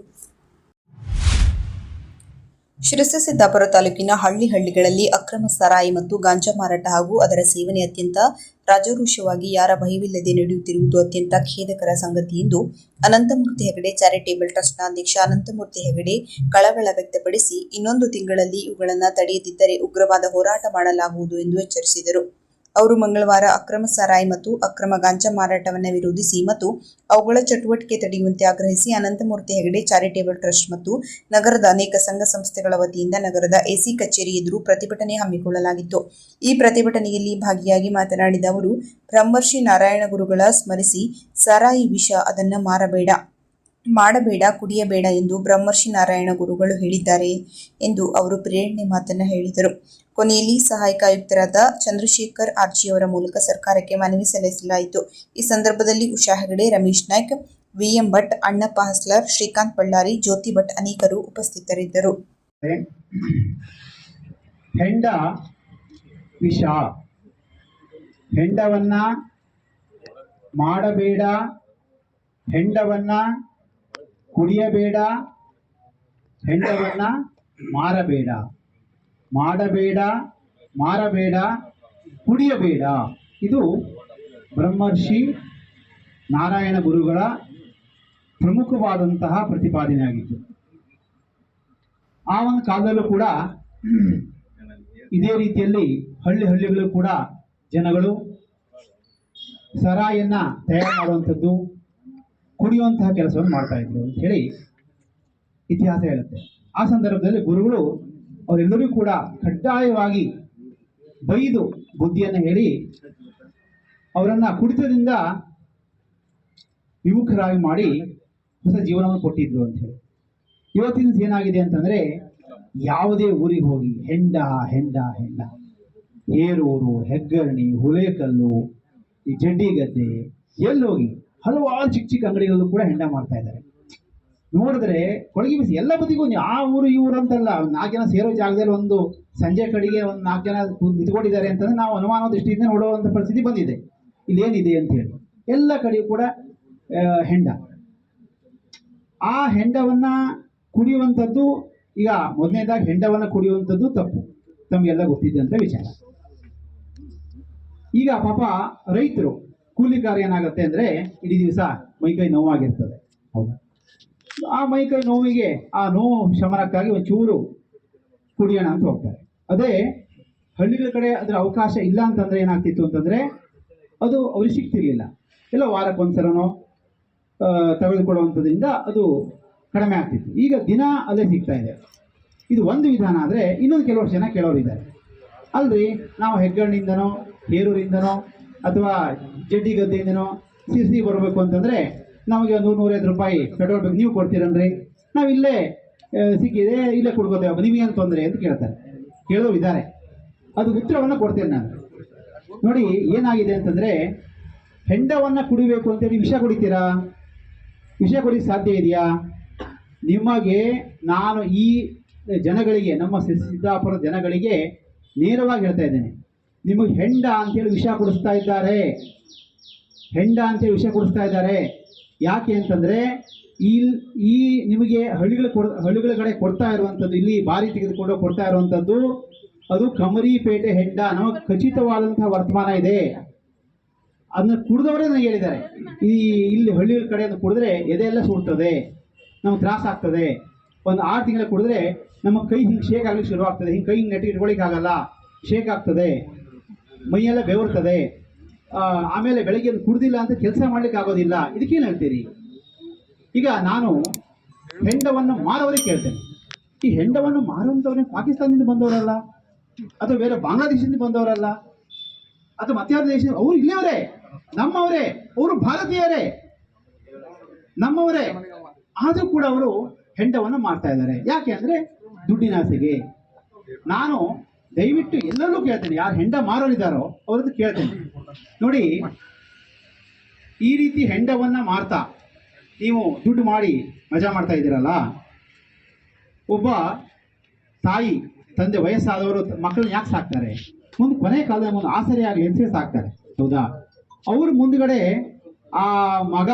ಶಿರಸಿ ಸಿದ್ದಾಪುರ ತಾಲೂಕಿನ ಹಳ್ಳಿಗಳಲ್ಲಿ ಅಕ್ರಮ ಸಾರಾಯಿ ಮತ್ತು ಗಾಂಜಾ ಮಾರಾಟ ಹಾಗೂ ಅದರ ಸೇವನೆ ಅತ್ಯಂತ ರಾಜಾರೋಷವಾಗಿ ಯಾರ ಭಯವಿಲ್ಲದೆ ನಡೆಯುತ್ತಿರುವುದು ಅತ್ಯಂತ ಖೇದಕರ ಸಂಗತಿ ಎಂದು ಅನಂತಮೂರ್ತಿ ಹೆಗಡೆ ಚಾರಿಟೇಬಲ್ ಟ್ರಸ್ಟ್ನ ಅಧ್ಯಕ್ಷ ಅನಂತಮೂರ್ತಿ ಹೆಗಡೆ ಕಳವಳ ವ್ಯಕ್ತಪಡಿಸಿ, ಇನ್ನೊಂದು ತಿಂಗಳಲ್ಲಿ ಇವುಗಳನ್ನು ತಡೆಯದಿದ್ದರೆ ಉಗ್ರವಾದ ಹೋರಾಟ ಮಾಡಲಾಗುವುದು ಎಂದು ಎಚ್ಚರಿಸಿದರು. ಅವರು ಮಂಗಳವಾರ ಅಕ್ರಮ ಸಾರಾಯಿ ಮತ್ತು ಅಕ್ರಮ ಗಾಂಜಾ ಮಾರಾಟವನ್ನು ವಿರೋಧಿಸಿ ಮತ್ತು ಅವುಗಳ ಚಟುವಟಿಕೆ ತಡೆಯುವಂತೆ ಆಗ್ರಹಿಸಿ ಅನಂತಮೂರ್ತಿ ಹೆಗಡೆ ಚಾರಿಟೇಬಲ್ ಟ್ರಸ್ಟ್ ಮತ್ತು ನಗರದ ಅನೇಕ ಸಂಘ ಸಂಸ್ಥೆಗಳ ವತಿಯಿಂದ ನಗರದ ಎಸಿ ಕಚೇರಿ ಎದುರು ಪ್ರತಿಭಟನೆ ಹಮ್ಮಿಕೊಳ್ಳಲಾಗಿತ್ತು. ಈ ಪ್ರತಿಭಟನೆಯಲ್ಲಿ ಭಾಗಿಯಾಗಿ ಮಾತನಾಡಿದ ಅವರು, ಬ್ರಹ್ಮರ್ಷಿ ನಾರಾಯಣ ಗುರುಗಳ ಸ್ಮರಿಸಿ, ಸಾರಾಯಿ ವಿಷ, ಅದನ್ನು ಮಾಡಬೇಡ, ಕುಡಿಯಬೇಡ ಎಂದು ಬ್ರಹ್ಮರ್ಷಿ ನಾರಾಯಣ ಗುರುಗಳು ಹೇಳಿದ್ದಾರೆ ಎಂದು ಅವರು ಪ್ರೇರಣೆ ಮಾತನ್ನು ಹೇಳಿದರು. ಕೊನೆಯಲ್ಲಿ ಸಹಾಯಕ ಆಯುಕ್ತರಾದ ಚಂದ್ರಶೇಖರ್ ಆರ್ಜಿಯವರ ಮೂಲಕ ಸರ್ಕಾರಕ್ಕೆ ಮನವಿ ಸಲ್ಲಿಸಲಾಯಿತು. ಈ ಸಂದರ್ಭದಲ್ಲಿ ಉಷಾ ಹೆಗಡೆ, ರಮೇಶ್ ನಾಯ್ಕ್, ವಿಎಂ ಭಟ್, ಅಣ್ಣಪ್ಪ ಹಸ್ಲರ್, ಶ್ರೀಕಾಂತ್ ಬಳ್ಳಾರಿ, ಜ್ಯೋತಿ ಭಟ್ ಅನೇಕರು ಉಪಸ್ಥಿತರಿದ್ದರು. ಹೆಂಡ ವಿಷ, ಹೆಂಡವನ್ನ ಮಾಡಬೇಡ, ಹೆಂಡವನ್ನ ಕುಡಿಯಬೇಡ, ಹೆಂಡವನ್ನ ಮಾರಬೇಡ, ಮಾಡಬೇಡ, ಮಾರಬೇಡ, ಕುಡಿಯಬೇಡ. ಇದು ಬ್ರಹ್ಮರ್ಷಿ ನಾರಾಯಣ ಗುರುಗಳ ಪ್ರಮುಖವಾದಂತಹ ಪ್ರತಿಪಾದನೆಯಾಗಿತ್ತು. ಆ ಒಂದು ಕಾಲದಲ್ಲೂ ಕೂಡ ಇದೇ ರೀತಿಯಲ್ಲಿ ಹಳ್ಳಿಗಳು ಕೂಡ ಜನಗಳು ಸರಾಯನ್ನ ತಯಾರು ಮಾಡುವಂಥದ್ದು, ಕುಡಿಯುವಂತಹ ಕೆಲಸವನ್ನು ಮಾಡ್ತಾ ಇದ್ರು ಅಂತ ಹೇಳಿ ಇತಿಹಾಸ ಹೇಳುತ್ತೆ. ಆ ಸಂದರ್ಭದಲ್ಲಿ ಗುರುಗಳು ಅವರೆಲ್ಲರಿಗೂ ಕೂಡ ಕಡ್ಡಾಯವಾಗಿ ಬೈದು ಬುದ್ಧಿಯನ್ನು ಹೇಳಿ ಅವರನ್ನ ಕುಡಿತದಿಂದ ವಿಮುಖರಾಗಿ ಮಾಡಿ ಹೊಸ ಜೀವನವನ್ನು ಕೊಟ್ಟಿದ್ರು ಅಂತ ಹೇಳಿ. ಇವತ್ತಿನ ಏನಾಗಿದೆ ಅಂತಂದ್ರೆ, ಯಾವುದೇ ಊರಿಗೆ ಹೋಗಿ ಹೆಂಡ ಹೆಂಡ ಹೆಂಡ, ಹೇರೂರು, ಹೆಗ್ಗರ್ಣಿ, ಹುಲೇಕಲ್ಲು, ಈ ಜಡ್ಡಿಗದ್ದೆ, ಎಲ್ಲೋಗಿ ಹಲವಾರು ಚಿಕ್ಕ ಚಿಕ್ಕ ಅಂಗಡಿಗಳಲ್ಲೂ ಕೂಡ ಹೆಂಡ ಮಾಡ್ತಾ ಇದ್ದಾರೆ. ನೋಡಿದ್ರೆ ಕೊಳಗಿ ಬಿಸಿ ಎಲ್ಲ ಬದಿಗೂ ಆ ಊರು ಈ ಊರು ಅಂತಲ್ಲ, 4 ಜನ ಸೇರೋ ಜಾಗದಲ್ಲಿ ಒಂದು ಸಂಜೆ ಕಡೆಗೆ ಒಂದು 4 ಜನ ನಿಂತ್ಕೊಂಡಿದ್ದಾರೆ ಅಂತಂದ್ರೆ ನಾವು ಅನುಮಾನ ದೃಷ್ಟಿಯಿಂದ ನೋಡುವಂಥ ಪರಿಸ್ಥಿತಿ ಬಂದಿದೆ. ಇಲ್ಲೇನಿದೆ ಅಂತ ಹೇಳಿ ಎಲ್ಲ ಕಡೆಯೂ ಕೂಡ ಹೆಂಡ. ಆ ಹೆಂಡವನ್ನ ಕುಡಿಯುವಂಥದ್ದು, ಈಗ ಮೊದಲನೇದಾಗಿ ಹೆಂಡವನ್ನ ಕುಡಿಯುವಂಥದ್ದು ತಪ್ಪು, ತಮಗೆಲ್ಲ ಗೊತ್ತಿದ್ದಂಥ ವಿಚಾರ. ಈಗ ಪಾಪ ರೈತರು ಕೂಲಿಕಾರ ಏನಾಗುತ್ತೆ ಅಂದ್ರೆ ಇಡೀ ದಿವಸ ಮೈಕೈ ನೋವಾಗಿರ್ತದೆ. ಹೌದಾ? ಆ ಮೈಕೈ ನೋವಿಗೆ ಆ ನೋವು ಶಮನಕ್ಕಾಗಿ ಒಂಚೂರು ಕುಡಿಯೋಣ ಅಂತ ಹೋಗ್ತಾರೆ. ಅದೇ ಹಳ್ಳಿಗಳ ಕಡೆ ಅದರ ಅವಕಾಶ ಇಲ್ಲ ಅಂತಂದ್ರೆ ಏನಾಗ್ತಿತ್ತು ಅಂತಂದ್ರೆ, ಅದು ಅವ್ರಿಗೆ ಸಿಗ್ತಿರ್ಲಿಲ್ಲ. ಎಲ್ಲ ವಾರಕ್ಕೊಂದ್ಸಲನೋ ತೆಗೆದುಕೊಳ್ಳುವಂಥದ್ರಿಂದ ಅದು ಕಡಿಮೆ ಆಗ್ತಿತ್ತು. ಈಗ ದಿನ ಅಲ್ಲೇ ಸಿಗ್ತಾ ಇದೆ. ಇದು ಒಂದು ವಿಧಾನ. ಆದರೆ ಇನ್ನೊಂದು ಕೆಲವರು ಜನ ಕೇಳೋರಿದ್ದಾರೆ, ಅಲ್ರಿ ನಾವು ಹೆಗ್ಗಣ್ಣಿಂದನೋ ಹೇರೂರಿಂದನೋ ಅಥವಾ ಜಡ್ಡಿಗದ್ದೆಯಿಂದನೋ ಸಿರ್ಸಿ ಬರಬೇಕು ಅಂತಂದರೆ ನಮಗೆ 100-150 ರೂಪಾಯಿ ಪೆಟ್ರೋಲ್ ಬೇಕು, ನೀವು ಕೊಡ್ತೀರನ್ರಿ? ನಾವು ಇಲ್ಲೇ ಸಿಕ್ಕಿದೆ, ಇಲ್ಲೇ ಕೊಡ್ಕೋತೇವೆ, ನಿಮಗೇನು ತೊಂದರೆ ಅಂತ ಕೇಳ್ತಾರೆ. ಕೇಳೋರು ಇದ್ದಾರೆ. ಅದು ಉತ್ತರವನ್ನು ಕೊಡ್ತೇನೆ ನಾನು. ನೋಡಿ ಏನಾಗಿದೆ ಅಂತಂದರೆ, ಹೆಂಡವನ್ನು ಕುಡಿಬೇಕು ಅಂತೇಳಿ ವಿಷ ಕುಡಿತೀರಾ? ವಿಷ ಕುಡಿಯೋಕ್ಕೆ ಸಾಧ್ಯ ಇದೆಯಾ? ನಿಮಗೆ ನಾನು ಈ ಜನಗಳಿಗೆ, ನಮ್ಮ ಸಿದ್ದಾಪುರ ಜನಗಳಿಗೆ ನೇರವಾಗಿ ಹೇಳ್ತಾ ಇದ್ದೇನೆ, ನಿಮಗೆ ಹೆಂಡ ಅಂತೇಳಿ ವಿಷ ಕುಡಿಸ್ತಾ ಇದ್ದಾರೆ. ಹೆಂಡ ಅಂತೇಳಿ ವಿಷ ಕುಡಿಸ್ತಾ ಇದ್ದಾರೆ. ಯಾಕೆ ಅಂತಂದರೆ, ಈ ನಿಮಗೆ ಹಳ್ಳಿಗಳ ಕಡೆ ಕೊಡ್ತಾ ಇರುವಂಥದ್ದು, ಇಲ್ಲಿ ಬಾರಿ ತೆಗೆದುಕೊಂಡು ಕೊಡ್ತಾ ಇರುವಂಥದ್ದು ಅದು ಕಮರಿಪೇಟೆ ಹೆಂಡ. ನಮಗೆ ಖಚಿತವಾದಂತಹ ವರ್ತಮಾನ ಇದೆ. ಅದನ್ನ ಕುಡಿದವರೇ ನನಗೆ ಹೇಳಿದ್ದಾರೆ, ಇಲ್ಲಿ ಹಳ್ಳಿಗಳ ಕಡೆ ಅದು ಕುಡಿದ್ರೆ ಎದೆಯೆಲ್ಲ ಸುಡ್ತದೆ, ನಮ್ಗೆ ತ್ರಾಸ ಆಗ್ತದೆ. ಒಂದು 6 ತಿಂಗಳ ಕುಡಿದ್ರೆ ನಮ್ಮ ಕೈ ಹಿಂಗೆ ಶೇಕ್ ಆಗ್ಲಿಕ್ಕೆ ಶುರು ಆಗ್ತದೆ. ಹಿಂಗೆ ಕೈ ಹಿಂಗೆ ನೆಟ್ಟಿಗೆ ಇಟ್ಕೊಳ್ಳಿಕ್ಕೆ ಆಗಲ್ಲ, ಶೇಕ್ ಆಗ್ತದೆ, ಮೈಯೆಲ್ಲ ಬೆವರ್ತದೆ. ಆಮೇಲೆ ಬೆಳಗ್ಗೆ ಕುಡ್ದಿಲ್ಲ ಅಂತ ಕೆಲಸ ಮಾಡ್ಲಿಕ್ಕೆ ಆಗೋದಿಲ್ಲ. ಇದಕ್ಕೇನು ಹೇಳ್ತೀರಿ? ಈಗ ನಾನು ಹೆಂಡವನ್ನು ಮಾರೋರಿಗೆ ಕೇಳ್ತೇನೆ, ಈ ಹೆಂಡವನ್ನು ಮಾರುವಂಥವ್ರೆ ಪಾಕಿಸ್ತಾನದಿಂದ ಬಂದವರಲ್ಲ, ಅಥವಾ ಬೇರೆ ಬಾಂಗ್ಲಾದೇಶದಿಂದ ಬಂದವರಲ್ಲ, ಅಥವಾ ಮತ್ಯಾವ ದೇಶ, ಅವರು ಇಲ್ಲಿಯವರೇ, ನಮ್ಮವರೇ, ಅವರು ಭಾರತೀಯರೇ, ನಮ್ಮವರೇ. ಆದರೂ ಕೂಡ ಅವರು ಹೆಂಡವನ್ನು ಮಾಡ್ತಾ ಇದ್ದಾರೆ. ಯಾಕೆ ಅಂದರೆ ದುಡ್ಡಿನ ಆಸೆಗೆ. ನಾನು ದಯವಿಟ್ಟು ಎಲ್ಲರೂ ಕೇಳ್ತೇನೆ, ಯಾರು ಹೆಂಡ ಮಾರೋರಿದ್ದಾರೋ ಅವ್ರದ್ದು ಕೇಳ್ತೇನೆ. ನೋಡಿ, ಈ ರೀತಿ ಹೆಂಡವನ್ನ ಮಾರ್ತಾ ನೀವು ದುಡ್ಡು ಮಾಡಿ ಮಜಾ ಮಾಡ್ತಾ ಇದ್ದೀರಲ್ಲ, ಒಬ್ಬ ತಾಯಿ ತಂದೆ ವಯಸ್ಸಾದವರು ಮಕ್ಕಳನ್ನ ಯಾಕೆ ಸಾಕ್ತಾರೆ? ಮುಂದೆ ಕೊನೆ ಕಾಲದ ಒಂದು ಆಸರೆಯಾಗಿ ಹೆಂಗಸೇ ಸಾಕ್ತಾರೆ, ಹೌದಾ? ಅವ್ರ ಮುಂದ್ಗಡೆ ಆ ಮಗ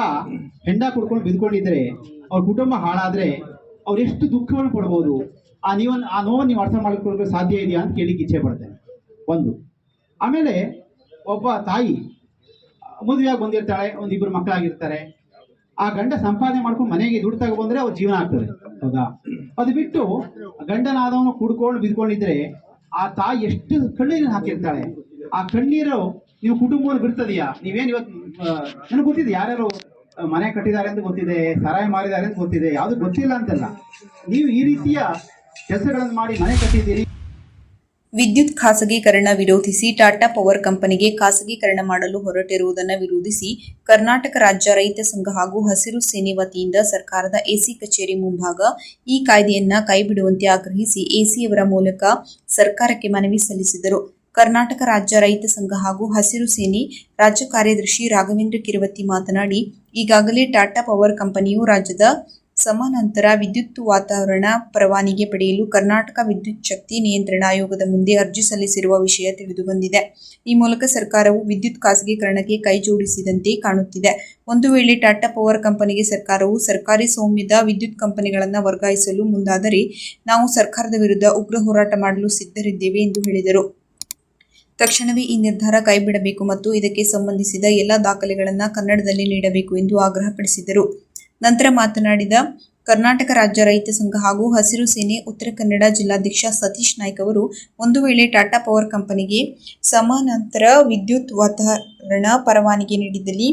ಹೆಂಡ ಕುಡ್ಕೊಂಡು ಬಿದ್ಕೊಂಡಿದ್ರೆ, ಅವ್ರ ಕುಟುಂಬ ಹಾಳಾದ್ರೆ ಅವ್ರು ಎಷ್ಟು ದುಃಖವನ್ನು ಪಡ್ಬೋದು? ಆ ನೋವನ್ನು ನೀವು ಅರ್ಥ ಮಾಡಿಕೊಳ್ಳೋಕೆ ಸಾಧ್ಯ ಇದೆಯಾ ಅಂತ ಕೇಳಿಕ್ಕೆ ಇಚ್ಛೆ ಪಡ್ತೇನೆ. ಒಂದು. ಆಮೇಲೆ ಒಬ್ಬ ತಾಯಿ ಮದುವೆಯಾಗಿ ಬಂದಿರ್ತಾಳೆ, ಒಂದಿಬ್ಬರು ಮಕ್ಕಳಾಗಿರ್ತಾರೆ. ಆ ಗಂಡ ಸಂಪಾದನೆ ಮಾಡ್ಕೊಂಡು ಮನೆಗೆ ದುಡ್ಡು ತಗೊಬಂದ್ರೆ ಅವ್ರ ಜೀವನ ಆಗ್ತದೆ, ಹೌದಾ? ಅದು ಬಿಟ್ಟು ಗಂಡನಾದವನು ಕುಡ್ಕೊಂಡು ಬಿದ್ಕೊಂಡಿದ್ರೆ ಆ ತಾಯಿ ಎಷ್ಟು ಕಣ್ಣೀರನ್ನು ಹಾಕಿರ್ತಾಳೆ. ಆ ಕಣ್ಣೀರು ನೀವು ಕುಟುಂಬವನ್ನು ಬಿಡ್ತದೆಯಾ? ನೀವೇನು ಇವತ್ತು ನನಗೆ ಗೊತ್ತಿದೆ, ಯಾರ್ಯಾರು ಮನೆ ಕಟ್ಟಿದ್ದಾರೆ ಅಂತ ಗೊತ್ತಿದೆ, ಸರಾಯಿ ಮಾರಿದ್ದಾರೆ ಅಂತ ಗೊತ್ತಿದೆ, ಯಾವುದು ಗೊತ್ತಿಲ್ಲ ಅಂತಲ್ಲ. ನೀವು ಈ ರೀತಿಯ ಕೆಲಸಗಳನ್ನು ಮಾಡಿ ಮನೆ ಕಟ್ಟಿದ್ದೀರಿ. ವಿದ್ಯುತ್ ಖಾಸಗೀಕರಣ ವಿರೋಧಿಸಿ ಟಾಟಾ ಪವರ್ ಕಂಪನಿಗೆ ಖಾಸಗೀಕರಣ ಮಾಡಲು ಹೊರಟಿರುವುದನ್ನು ವಿರೋಧಿಸಿ ಕರ್ನಾಟಕ ರಾಜ್ಯ ರೈತ ಸಂಘ ಹಾಗೂ ಹಸಿರು ಸೇನೆ ವತಿಯಿಂದ ಸರ್ಕಾರದ ಎಸಿ ಕಚೇರಿ ಮುಂಭಾಗ ಈ ಕಾಯ್ದೆಯನ್ನ ಕೈಬಿಡುವಂತೆ ಆಗ್ರಹಿಸಿ ಎಸಿಯವರ ಮೂಲಕ ಸರ್ಕಾರಕ್ಕೆ ಮನವಿ ಸಲ್ಲಿಸಿದರು. ಕರ್ನಾಟಕ ರಾಜ್ಯ ರೈತ ಸಂಘ ಹಾಗೂ ಹಸಿರು ಸೇನೆ ರಾಜ್ಯ ಕಾರ್ಯದರ್ಶಿ ರಾಘವೇಂದ್ರ ಕಿರವತ್ತಿ ಮಾತನಾಡಿ, ಈಗಾಗಲೇ ಟಾಟಾ ಪವರ್ ಕಂಪನಿಯು ರಾಜ್ಯದ ಸಮಾನಾಂತರ ವಿದ್ಯುತ್ ವಾತಾವರಣ ಪರವಾನಗಿ ಪಡೆಯಲು ಕರ್ನಾಟಕ ವಿದ್ಯುತ್ ಶಕ್ತಿ ನಿಯಂತ್ರಣ ಆಯೋಗದ ಮುಂದೆ ಅರ್ಜಿ ಸಲ್ಲಿಸಿರುವ ವಿಷಯ ತಿಳಿದುಬಂದಿದೆ. ಈ ಮೂಲಕ ಸರ್ಕಾರವು ವಿದ್ಯುತ್ ಖಾಸಗೀಕರಣಕ್ಕೆ ಕೈಜೋಡಿಸಿದಂತೆ ಕಾಣುತ್ತಿದೆ. ಒಂದು ವೇಳೆ ಟಾಟಾ ಪವರ್ ಕಂಪನಿಗೆ ಸರ್ಕಾರವು ಸರ್ಕಾರಿ ಸ್ವಾಮ್ಯದ ವಿದ್ಯುತ್ ಕಂಪನಿಗಳನ್ನು ವರ್ಗಾಯಿಸಲು ಮುಂದಾದರೆ ನಾವು ಸರ್ಕಾರದ ವಿರುದ್ಧ ಉಗ್ರ ಹೋರಾಟ ಮಾಡಲು ಸಿದ್ಧರಿದ್ದೇವೆ ಎಂದು ಹೇಳಿದರು. ತಕ್ಷಣವೇ ಈ ನಿರ್ಧಾರ ಕೈಬಿಡಬೇಕು ಮತ್ತು ಇದಕ್ಕೆ ಸಂಬಂಧಿಸಿದ ಎಲ್ಲ ದಾಖಲೆಗಳನ್ನು ಕನ್ನಡದಲ್ಲಿ ನೀಡಬೇಕು ಎಂದು ಆಗ್ರಹಪಡಿಸಿದರು. ನಂತರ ಮಾತನಾಡಿದ ಕರ್ನಾಟಕ ರಾಜ್ಯ ರೈತ ಸಂಘ ಹಾಗೂ ಹಸಿರು ಸೇನೆ ಉತ್ತರ ಕನ್ನಡ ಜಿಲ್ಲಾಧ್ಯಕ್ಷ ಸತೀಶ್ ನಾಯ್ಕ್ ಅವರು, ಒಂದು ವೇಳೆ ಟಾಟಾ ಪವರ್ ಕಂಪನಿಗೆ ಸಮಾನಾಂತರ ವಿದ್ಯುತ್ ವಾತಾವರಣ ಪರವಾನಗಿ ನೀಡಿದಲ್ಲಿ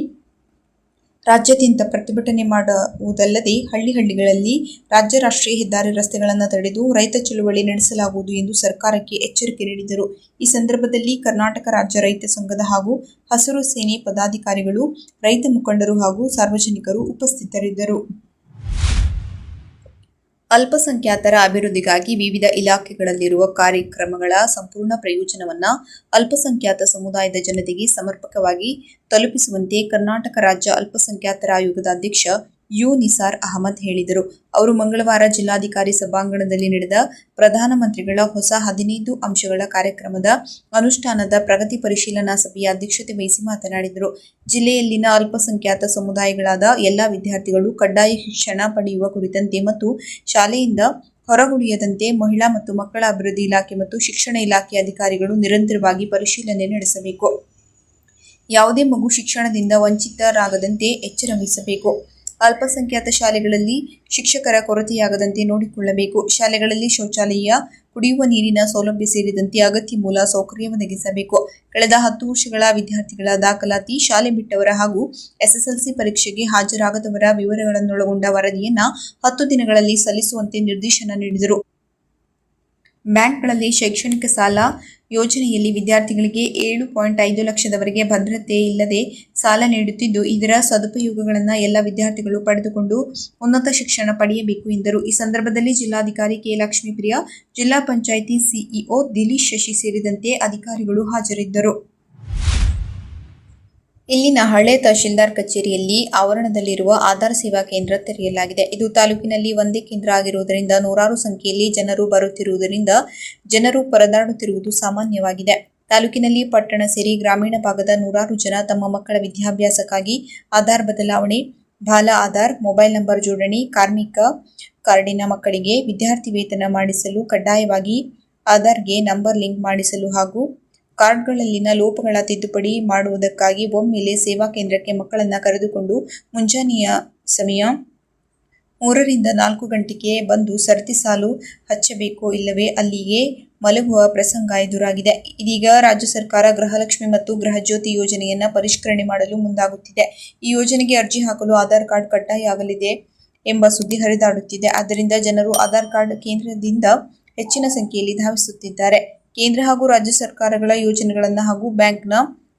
ರಾಜ್ಯಾದ್ಯಂತ ಪ್ರತಿಭಟನೆ ಮಾಡುವುದಲ್ಲದೆ ಹಳ್ಳಿಗಳಲ್ಲಿ ರಾಜ್ಯ ರಾಷ್ಟ್ರೀಯ ಹೆದ್ದಾರಿ ರಸ್ತೆಗಳನ್ನು ತಡೆದು ರೈತ ಚಳುವಳಿ ನಡೆಸಲಾಗುವುದು ಎಂದು ಸರ್ಕಾರಕ್ಕೆ ಎಚ್ಚರಿಕೆ ನೀಡಿದರು. ಈ ಸಂದರ್ಭದಲ್ಲಿ ಕರ್ನಾಟಕ ರಾಜ್ಯ ರೈತ ಸಂಘದ ಹಾಗೂ ಹಸಿರು ಸೇನೆ ಪದಾಧಿಕಾರಿಗಳು, ರೈತ ಮುಖಂಡರು ಹಾಗೂ ಸಾರ್ವಜನಿಕರು ಉಪಸ್ಥಿತರಿದ್ದರು. ಅಲ್ಪಸಂಖ್ಯಾತರ ಅಭಿವೃದ್ಧಿಗಾಗಿ ವಿವಿಧ ಇಲಾಖೆಗಳಲ್ಲಿರುವ ಕಾರ್ಯಕ್ರಮಗಳ ಸಂಪೂರ್ಣ ಪ್ರಯೋಜನವನ್ನು ಅಲ್ಪಸಂಖ್ಯಾತ ಸಮುದಾಯದ ಜನತೆಗೆ ಸಮರ್ಪಕವಾಗಿ ತಲುಪಿಸುವಂತೆ ಕರ್ನಾಟಕ ರಾಜ್ಯ ಅಲ್ಪಸಂಖ್ಯಾತರ ಆಯೋಗದ ಅಧ್ಯಕ್ಷ ಯು ನಿಸಾರ್ ಅಹಮದ್ ಹೇಳಿದರು. ಅವರು ಮಂಗಳವಾರ ಜಿಲ್ಲಾಧಿಕಾರಿ ಸಭಾಂಗಣದಲ್ಲಿ ನಡೆದ ಪ್ರಧಾನಮಂತ್ರಿಗಳ ಹೊಸ 15 ಅಂಶಗಳ ಕಾರ್ಯಕ್ರಮದ ಅನುಷ್ಠಾನದ ಪ್ರಗತಿ ಪರಿಶೀಲನಾ ಸಭೆಯ ಅಧ್ಯಕ್ಷತೆ ವಹಿಸಿ ಮಾತನಾಡಿದರು. ಜಿಲ್ಲೆಯಲ್ಲಿನ ಅಲ್ಪಸಂಖ್ಯಾತ ಸಮುದಾಯಗಳಾದ ಎಲ್ಲಾ ವಿದ್ಯಾರ್ಥಿಗಳು ಕಡ್ಡಾಯ ಶಿಕ್ಷಣ ಪಡೆಯುವ ಕುರಿತಂತೆ ಮತ್ತು ಶಾಲೆಯಿಂದ ಹೊರಗುಳಿಯದಂತೆ ಮಹಿಳಾ ಮತ್ತು ಮಕ್ಕಳ ಅಭಿವೃದ್ಧಿ ಇಲಾಖೆ ಮತ್ತು ಶಿಕ್ಷಣ ಇಲಾಖೆ ಅಧಿಕಾರಿಗಳು ನಿರಂತರವಾಗಿ ಪರಿಶೀಲನೆ ನಡೆಸಬೇಕು. ಯಾವುದೇ ಮಗು ಶಿಕ್ಷಣದಿಂದ ವಂಚಿತರಾಗದಂತೆ ಎಚ್ಚರ ವಹಿಸಬೇಕು. ಅಲ್ಪಸಂಖ್ಯಾತ ಶಾಲೆಗಳಲ್ಲಿ ಶಿಕ್ಷಕರ ಕೊರತೆಯಾಗದಂತೆ ನೋಡಿಕೊಳ್ಳಬೇಕು. ಶಾಲೆಗಳಲ್ಲಿ ಶೌಚಾಲಯ, ಕುಡಿಯುವ ನೀರಿನ ಸೌಲಭ್ಯ ಸೇರಿದಂತೆ ಅಗತ್ಯ ಮೂಲ ಸೌಕರ್ಯ ಒದಗಿಸಬೇಕು. ಕಳೆದ 10 ವರ್ಷಗಳ ವಿದ್ಯಾರ್ಥಿಗಳ ದಾಖಲಾತಿ, ಶಾಲೆ ಬಿಟ್ಟವರ ಹಾಗೂ ಎಸ್ಎಸ್ಎಲ್ಸಿ ಪರೀಕ್ಷೆಗೆ ಹಾಜರಾಗದವರ ವಿವರಗಳನ್ನೊಳಗೊಂಡ ವರದಿಯನ್ನು 10 ದಿನಗಳಲ್ಲಿ ಸಲ್ಲಿಸುವಂತೆ ನಿರ್ದೇಶನ ನೀಡಿದರು. ಬ್ಯಾಂಕ್ಗಳಲ್ಲಿ ಶೈಕ್ಷಣಿಕ ಸಾಲ ಯೋಜನೆಯಲ್ಲಿ ವಿದ್ಯಾರ್ಥಿಗಳಿಗೆ 7.5 ಲಕ್ಷದವರೆಗೆ ಭದ್ರತೆ ಇಲ್ಲದೆ ಸಾಲ ನೀಡುತ್ತಿದ್ದು, ಇದರ ಸದುಪಯೋಗಗಳನ್ನು ಎಲ್ಲ ವಿದ್ಯಾರ್ಥಿಗಳು ಪಡೆದುಕೊಂಡು ಉನ್ನತ ಶಿಕ್ಷಣ ಪಡೆಯಬೇಕು ಎಂದರು. ಈ ಸಂದರ್ಭದಲ್ಲಿ ಜಿಲ್ಲಾಧಿಕಾರಿ ಕೆ. ಲಕ್ಷ್ಮೀಪ್ರಿಯ, ಜಿಲ್ಲಾ ಪಂಚಾಯಿತಿ ಸಿಇಒ ದಿಲೀಶ್ ಶಶಿ ಸೇರಿದಂತೆ ಅಧಿಕಾರಿಗಳು ಹಾಜರಿದ್ದರು. ಇಲ್ಲಿನ ಹಳೆ ತಹಶೀಲ್ದಾರ್ ಕಚೇರಿಯಲ್ಲಿ ಆವರಣದಲ್ಲಿರುವ ಆಧಾರ್ ಸೇವಾ ಕೇಂದ್ರ ತೆರೆಯಲಾಗಿದೆ. ಇದು ತಾಲೂಕಿನಲ್ಲಿ ಒಂದೇ ಕೇಂದ್ರ ಆಗಿರುವುದರಿಂದ ನೂರಾರು ಸಂಖ್ಯೆಯಲ್ಲಿ ಜನರು ಬರುತ್ತಿರುವುದರಿಂದ ಜನರು ಪರದಾಡುತ್ತಿರುವುದು ಸಾಮಾನ್ಯವಾಗಿದೆ. ತಾಲೂಕಿನಲ್ಲಿ ಪಟ್ಟಣ ಸೇರಿ ಗ್ರಾಮೀಣ ಭಾಗದ ನೂರಾರು ಜನ ತಮ್ಮ ಮಕ್ಕಳ ವಿದ್ಯಾಭ್ಯಾಸಕ್ಕಾಗಿ ಆಧಾರ್ ಬದಲಾವಣೆ, ಬಾಲ ಆಧಾರ್, ಮೊಬೈಲ್ ನಂಬರ್ ಜೋಡಣೆ, ಕಾರ್ಮಿಕ ಕಾರ್ಡಿನ ಮಕ್ಕಳಿಗೆ ವಿದ್ಯಾರ್ಥಿ ವೇತನ ಮಾಡಿಸಲು, ಕಡ್ಡಾಯವಾಗಿ ಆಧಾರ್ಗೆ ನಂಬರ್ ಲಿಂಕ್ ಮಾಡಿಸಲು ಹಾಗೂ ಕಾರ್ಡ್ಗಳಲ್ಲಿನ ಲೋಪಗಳ ತಿದ್ದುಪಡಿ ಮಾಡುವುದಕ್ಕಾಗಿ ಒಮ್ಮೆಲೆ ಸೇವಾ ಕೇಂದ್ರಕ್ಕೆ ಮಕ್ಕಳನ್ನು ಕರೆದುಕೊಂಡು ಮುಂಜಾನೆಯ ಸಮಯ 3 ರಿಂದ 4 ಗಂಟೆಗೆ ಬಂದು ಸರತಿ ಸಾಲು ಹಚ್ಚಬೇಕು, ಇಲ್ಲವೇ ಅಲ್ಲಿಯೇ ಮಲಗುವ ಪ್ರಸಂಗ ಎದುರಾಗಿದೆ. ಇದೀಗ ರಾಜ್ಯ ಸರ್ಕಾರ ಗೃಹಲಕ್ಷ್ಮಿ ಮತ್ತು ಗೃಹಜ್ಯೋತಿ ಯೋಜನೆಯನ್ನು ಪರಿಷ್ಕರಣೆ ಮಾಡಲು ಮುಂದಾಗುತ್ತಿದೆ. ಈ ಯೋಜನೆಗೆ ಅರ್ಜಿ ಹಾಕಲು ಆಧಾರ್ ಕಾರ್ಡ್ ಕಡ್ಡಾಯ ಆಗಲಿದೆ ಎಂಬ ಸುದ್ದಿ ಹರಿದಾಡುತ್ತಿದೆ. ಆದ್ದರಿಂದ ಜನರು ಆಧಾರ್ ಕಾರ್ಡ್ ಕೇಂದ್ರದಿಂದ ಹೆಚ್ಚಿನ ಸಂಖ್ಯೆಯಲ್ಲಿ ಧಾವಿಸುತ್ತಿದ್ದಾರೆ. ಕೇಂದ್ರ ಹಾಗೂ ರಾಜ್ಯ ಸರ್ಕಾರಗಳ ಯೋಜನೆಗಳನ್ನು ಹಾಗೂ ಬ್ಯಾಂಕ್ನ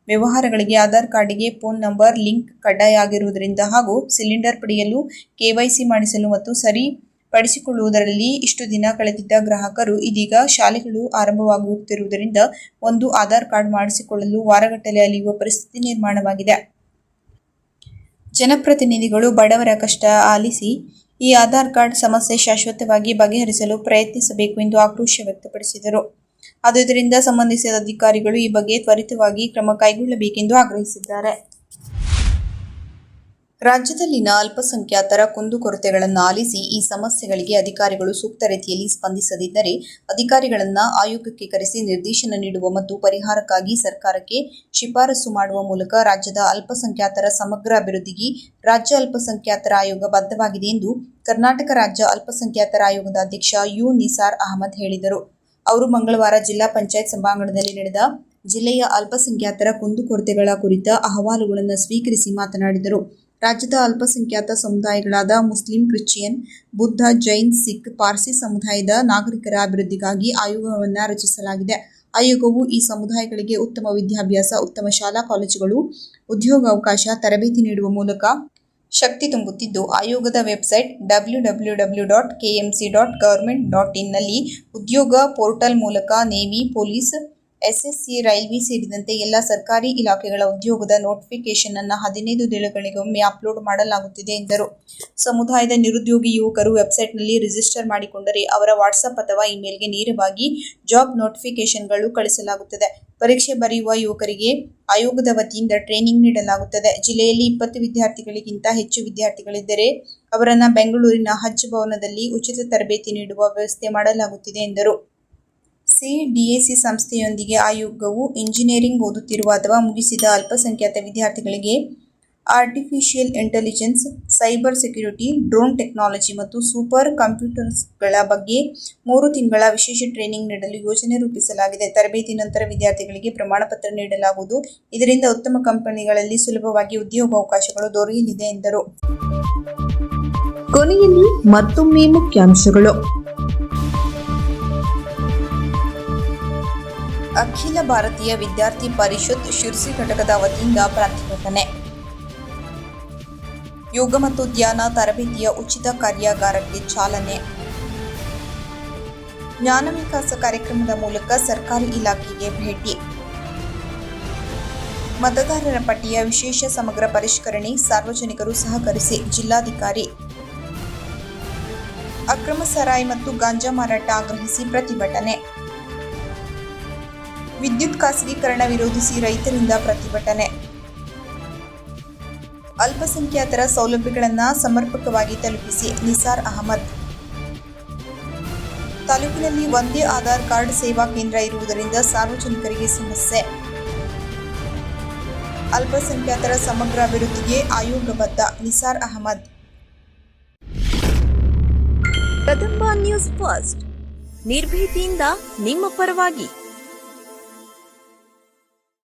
ವ್ಯವಹಾರಗಳಿಗೆ ಆಧಾರ್ ಕಾರ್ಡಿಗೆ ಫೋನ್ ನಂಬರ್ ಲಿಂಕ್ ಕಡ್ಡಾಯ ಆಗಿರುವುದರಿಂದ ಹಾಗೂ ಸಿಲಿಂಡರ್ ಪಡೆಯಲು KYC ಮಾಡಿಸಲು ಮತ್ತು ಸರಿ ಪಡಿಸಿಕೊಳ್ಳುವುದರಲ್ಲಿ ಇಷ್ಟು ದಿನ ಕಳೆದಿದ್ದ ಗ್ರಾಹಕರು ಇದೀಗ ಶಾಲೆಗಳು ಆರಂಭವಾಗುತ್ತಿರುವುದರಿಂದ ಒಂದು ಆಧಾರ್ ಕಾರ್ಡ್ ಮಾಡಿಸಿಕೊಳ್ಳಲು ವಾರಗಟ್ಟಲೆ ಅಲೆಯುವ ಪರಿಸ್ಥಿತಿ ನಿರ್ಮಾಣವಾಗಿದೆ. ಜನಪ್ರತಿನಿಧಿಗಳು ಬಡವರ ಕಷ್ಟ ಆಲಿಸಿ ಈ ಆಧಾರ್ ಕಾರ್ಡ್ ಸಮಸ್ಯೆ ಶಾಶ್ವತವಾಗಿ ಬಗೆಹರಿಸಲು ಪ್ರಯತ್ನಿಸಬೇಕು ಎಂದು ಆಕ್ರೋಶ ವ್ಯಕ್ತಪಡಿಸಿದರು. ಆದುದರಿಂದ ಸಂಬಂಧಿಸಿದ ಅಧಿಕಾರಿಗಳು ಈ ಬಗ್ಗೆ ತ್ವರಿತವಾಗಿ ಕ್ರಮ ಕೈಗೊಳ್ಳಬೇಕೆಂದು ಆಗ್ರಹಿಸಿದ್ದಾರೆ. ರಾಜ್ಯದಲ್ಲಿನ ಅಲ್ಪಸಂಖ್ಯಾತರ ಕುಂದುಕೊರತೆಗಳನ್ನು ಆಲಿಸಿ ಈ ಸಮಸ್ಯೆಗಳಿಗೆ ಅಧಿಕಾರಿಗಳು ಸೂಕ್ತ ರೀತಿಯಲ್ಲಿ ಸ್ಪಂದಿಸದಿದ್ದರೆ ಅಧಿಕಾರಿಗಳನ್ನು ಆಯೋಗಕ್ಕೆ ಕರೆಸಿ ನಿರ್ದೇಶನ ನೀಡುವ ಮತ್ತು ಪರಿಹಾರಕ್ಕಾಗಿ ಸರ್ಕಾರಕ್ಕೆ ಶಿಫಾರಸು ಮಾಡುವ ಮೂಲಕ ರಾಜ್ಯದ ಅಲ್ಪಸಂಖ್ಯಾತರ ಸಮಗ್ರ ಅಭಿವೃದ್ಧಿಗೆ ರಾಜ್ಯ ಅಲ್ಪಸಂಖ್ಯಾತರ ಆಯೋಗ ಬದ್ಧವಾಗಿದೆ ಎಂದು ಕರ್ನಾಟಕ ರಾಜ್ಯ ಅಲ್ಪಸಂಖ್ಯಾತರ ಆಯೋಗದ ಅಧ್ಯಕ್ಷ ಯು ನಿಸಾರ್ ಅಹಮದ್ ಹೇಳಿದರು. ಅವರು ಮಂಗಳವಾರ ಜಿಲ್ಲಾ ಪಂಚಾಯತ್ ಸಭಾಂಗಣದಲ್ಲಿ ನಡೆದ ಜಿಲ್ಲೆಯ ಅಲ್ಪಸಂಖ್ಯಾತರ ಕುಂದುಕೊರತೆಗಳ ಕುರಿತ ಅಹವಾಲುಗಳನ್ನು ಸ್ವೀಕರಿಸಿ ಮಾತನಾಡಿದರು. ರಾಜ್ಯದ ಅಲ್ಪಸಂಖ್ಯಾತ ಸಮುದಾಯಗಳಾದ ಮುಸ್ಲಿಂ, ಕ್ರಿಶ್ಚಿಯನ್, ಬುದ್ಧ, ಜೈನ್, ಸಿಖ್, ಪಾರ್ಸಿ ಸಮುದಾಯದ ನಾಗರಿಕರ ಅಭಿವೃದ್ಧಿಗಾಗಿ ಆಯೋಗವನ್ನು ರಚಿಸಲಾಗಿದೆ. ಆಯೋಗವು ಈ ಸಮುದಾಯಗಳಿಗೆ ಉತ್ತಮ ವಿದ್ಯಾಭ್ಯಾಸ, ಉತ್ತಮ ಶಾಲಾ ಕಾಲೇಜುಗಳು, ಉದ್ಯೋಗಾವಕಾಶ, ತರಬೇತಿ ನೀಡುವ ಮೂಲಕ ಶಕ್ತಿ ತುಂಬುತ್ತಿದ್ದು, ಆಯೋಗದ ವೆಬ್ಸೈಟ್ www.kmc.government.in ನಲ್ಲಿ ಉದ್ಯೋಗ ಪೋರ್ಟಲ್ ಮೂಲಕ ನೇವಿ, ಪೊಲೀಸ್, ಎಸ್ಎಸ್ಸಿ, ರೈಲ್ವೆ ಸೇರಿದಂತೆ ಎಲ್ಲ ಸರ್ಕಾರಿ ಇಲಾಖೆಗಳ ಉದ್ಯೋಗದ ನೋಟಿಫಿಕೇಷನ್ ಅನ್ನು 15 ದಿನಗಳಿಗೊಮ್ಮೆ ಅಪ್ಲೋಡ್ ಮಾಡಲಾಗುತ್ತಿದೆ ಎಂದರು. ಸಮುದಾಯದ ನಿರುದ್ಯೋಗಿ ಯುವಕರು ವೆಬ್ಸೈಟ್ನಲ್ಲಿ ರಿಜಿಸ್ಟರ್ ಮಾಡಿಕೊಂಡರೆ ಅವರ ವಾಟ್ಸ್ಆಪ್ ಅಥವಾ ಇಮೇಲ್ಗೆ ನೇರವಾಗಿ ಜಾಬ್ ನೋಟಿಫಿಕೇಷನ್ಗಳು ಕಳಿಸಲಾಗುತ್ತದೆ. ಪರೀಕ್ಷೆ ಬರೆಯುವ ಯುವಕರಿಗೆ ಆಯೋಗದ ವತಿಯಿಂದ ಟ್ರೈನಿಂಗ್ ನೀಡಲಾಗುತ್ತದೆ. ಜಿಲ್ಲೆಯಲ್ಲಿ 20 ವಿದ್ಯಾರ್ಥಿಗಳಿಗಿಂತ ಹೆಚ್ಚು ವಿದ್ಯಾರ್ಥಿಗಳಿದ್ದರೆ ಅವರನ್ನು ಬೆಂಗಳೂರಿನ ಹಜ್ ಭವನದಲ್ಲಿ ಉಚಿತ ತರಬೇತಿ ನೀಡುವ ವ್ಯವಸ್ಥೆ ಮಾಡಲಾಗುತ್ತಿದೆ ಎಂದರು. ಸಿಡಿಎಸಿ ಸಂಸ್ಥೆಯೊಂದಿಗೆ ಆಯೋಗವು ಇಂಜಿನಿಯರಿಂಗ್ ಓದುತ್ತಿರುವ ಅಥವಾ ಮುಗಿಸಿದ ಅಲ್ಪಸಂಖ್ಯಾತ ವಿದ್ಯಾರ್ಥಿಗಳಿಗೆ artificial intelligence, cyber security, drone technology ಮತ್ತು ಸೂಪರ್ ಕಂಪ್ಯೂಟರ್ಸ್ಗಳ ಬಗ್ಗೆ 3 ತಿಂಗಳ ವಿಶೇಷ ಟ್ರೈನಿಂಗ್ ನೀಡಲು ಯೋಜನೆ ರೂಪಿಸಲಾಗಿದೆ. ತರಬೇತಿ ನಂತರ ವಿದ್ಯಾರ್ಥಿಗಳಿಗೆ ಪ್ರಮಾಣಪತ್ರ ನೀಡಲಾಗುವುದು. ಇದರಿಂದ ಉತ್ತಮ ಕಂಪನಿಗಳಲ್ಲಿ ಸುಲಭವಾಗಿ ಉದ್ಯೋಗಾವಕಾಶಗಳು ದೊರೆಯಲಿದೆ ಎಂದರು. ಕೊನೆಯಲ್ಲಿ ಮತ್ತೊಮ್ಮೆ ಮುಖ್ಯಾಂಶಗಳು. ಅಖಿಲ ಭಾರತೀಯ ವಿದ್ಯಾರ್ಥಿ ಪರಿಷತ್ ಶಿರ್ಸಿ ಘಟಕದ ವತಿಯಿಂದ ಪ್ರತಿಭಟನೆ. ಯೋಗ ಮತ್ತು ಧ್ಯಾನ ತರಬೇತಿಯ ಉಚಿತ ಕಾರ್ಯಾಗಾರಕ್ಕೆ ಚಾಲನೆ. ಜ್ಞಾನ ವಿಕಾಸ ಕಾರ್ಯಕ್ರಮದ ಮೂಲಕ ಸರ್ಕಾರಿ ಇಲಾಖೆಗೆ ಭೇಟಿ. ಮತದಾರರ ಪಟ್ಟಿಯ ವಿಶೇಷ ಸಮಗ್ರ ಪರಿಷ್ಕರಣೆ, ಸಾರ್ವಜನಿಕರು ಸಹಕರಿಸಿ ಜಿಲ್ಲಾಧಿಕಾರಿ. ಅಕ್ರಮ ಸಾರಾಯಿ ಮತ್ತು ಗಾಂಜಾ ಮಾರಾಟ ಆಗ್ರಹಿಸಿ ಪ್ರತಿಭಟನೆ. ವಿದ್ಯುತ್ ಖಾಸಗೀಕರಣ ವಿರೋಧಿಸಿ ರೈತರಿಂದ ಪ್ರತಿಭಟನೆ. ಅಲ್ಪಸಂಖ್ಯಾತರ ಸೌಲಭ್ಯಗಳನ್ನು ಸಮರ್ಪಕವಾಗಿ ತಲುಪಿಸಿ ನಿಸಾರ್ ಅಹಮದ್. ತಾಲೂಕಿನಲ್ಲಿ ಒಂದೇ ಆಧಾರ್ ಕಾರ್ಡ್ ಸೇವಾ ಕೇಂದ್ರ ಇರುವುದರಿಂದ ಸಾರ್ವಜನಿಕರಿಗೆ ಸಮಸ್ಯೆ. ಅಲ್ಪಸಂಖ್ಯಾತರ ಸಮಗ್ರ ಅಭಿವೃದ್ಧಿಗೆ ಆಯೋಗ ಬದ್ಧ ನಿಸಾರ್ ಅಹಮದ್. ಕದಂಬ ನ್ಯೂಸ್ ಫಸ್ಟ್, ನಿರ್ಭೀತಿಯಿಂದ ನಿಮ್ಮ ಪರವಾಗಿ.